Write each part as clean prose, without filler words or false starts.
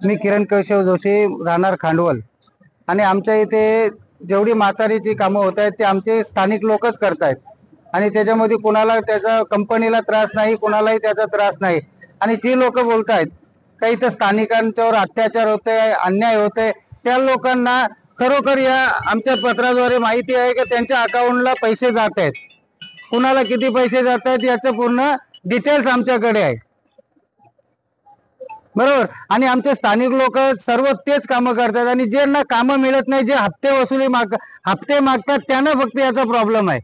मी किरण केशव जोशी, राहणार खांडवल. आणि आमच्या इथे जेवढी म्हातारीची कामं होत आहेत ते आमचे स्थानिक लोकच करतायत आणि त्याच्यामध्ये कोणाला त्याचा कंपनीला त्रास नाही, कोणालाही त्याचा त्रास नाही. आणि जी लोक बोलतायत का इथं स्थानिकांच्यावर अत्याचार होते, अन्याय होते, त्या लोकांना खरोखर या आमच्या पत्राद्वारे माहिती आहे की त्यांच्या अकाउंटला पैसे जात आहेत. कुणाला किती पैसे जात आहेत याचं पूर्ण डिटेल्स आमच्याकडे आहे, बरोबर. आणि आमचे स्थानिक लोक सर्व तेच कामं करतात आणि ज्यांना कामं मिळत नाही, जे हप्ते मागतात त्यांना फक्त याचा प्रॉब्लेम आहे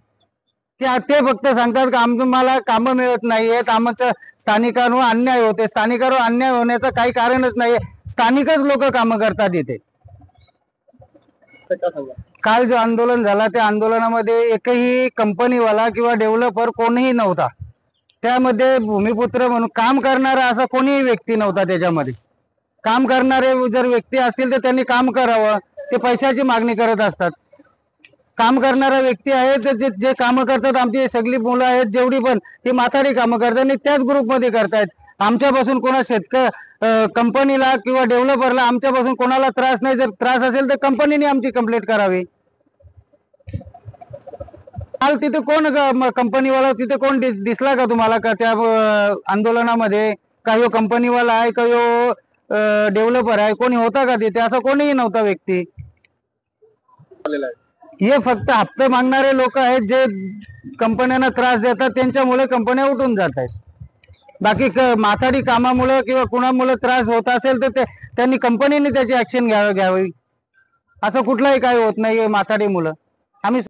की ते फक्त सांगतात की आम्हाला कामं मिळत नाहीयेत, आमच्या स्थानिकांवर अन्याय होते. स्थानिकांवर अन्याय होण्याचं काही कारणच नाही, स्थानिकच लोक कामं करतात इथे. काल जो आंदोलन झाला त्या आंदोलनामध्ये एकही कंपनीवाला किंवा डेव्हलपर कोणीही नव्हता. त्यामध्ये भूमिपुत्र म्हणून काम करणारा असा कोणीही व्यक्ती नव्हता. त्याच्यामध्ये काम करणारे जर व्यक्ती असतील तर त्यांनी काम करावं, ते पैशाची मागणी करत असतात. काम करणारा व्यक्ती आहे तर जे कामं करतात, आमची सगळी मुलं आहेत जेवढी पण ती म्हातारी कामं करतात आणि त्याच ग्रुपमध्ये करतायत. आमच्यापासून कोणा कंपनीला किंवा डेव्हलपरला आमच्यापासून कोणाला त्रास नाही. जर त्रास असेल तर कंपनीने आमची कंप्लेंट करावी. काल तिथे कोण कंपनीवाला तिथे कोण दिसला का तुम्हाला का त्या आंदोलनामध्ये? काही कंपनीवाला आहे, काही डेव्हलपर आहे, कोणी होता का तिथे? असं कोणीही नव्हता व्यक्ती. हे फक्त हप्ते मागणारे लोक आहेत जे कंपन्यांना त्रास देतात, त्यांच्यामुळे कंपन्या उठून जात आहेत. बाकी माथाडी कामामुळे किंवा कुणामुळे त्रास होत असेल तर त्यांनी कंपनीने त्याची ऍक्शन घ्यावी. असं कुठलाही काही होत नाहीये माथाडी मुलं. आम्ही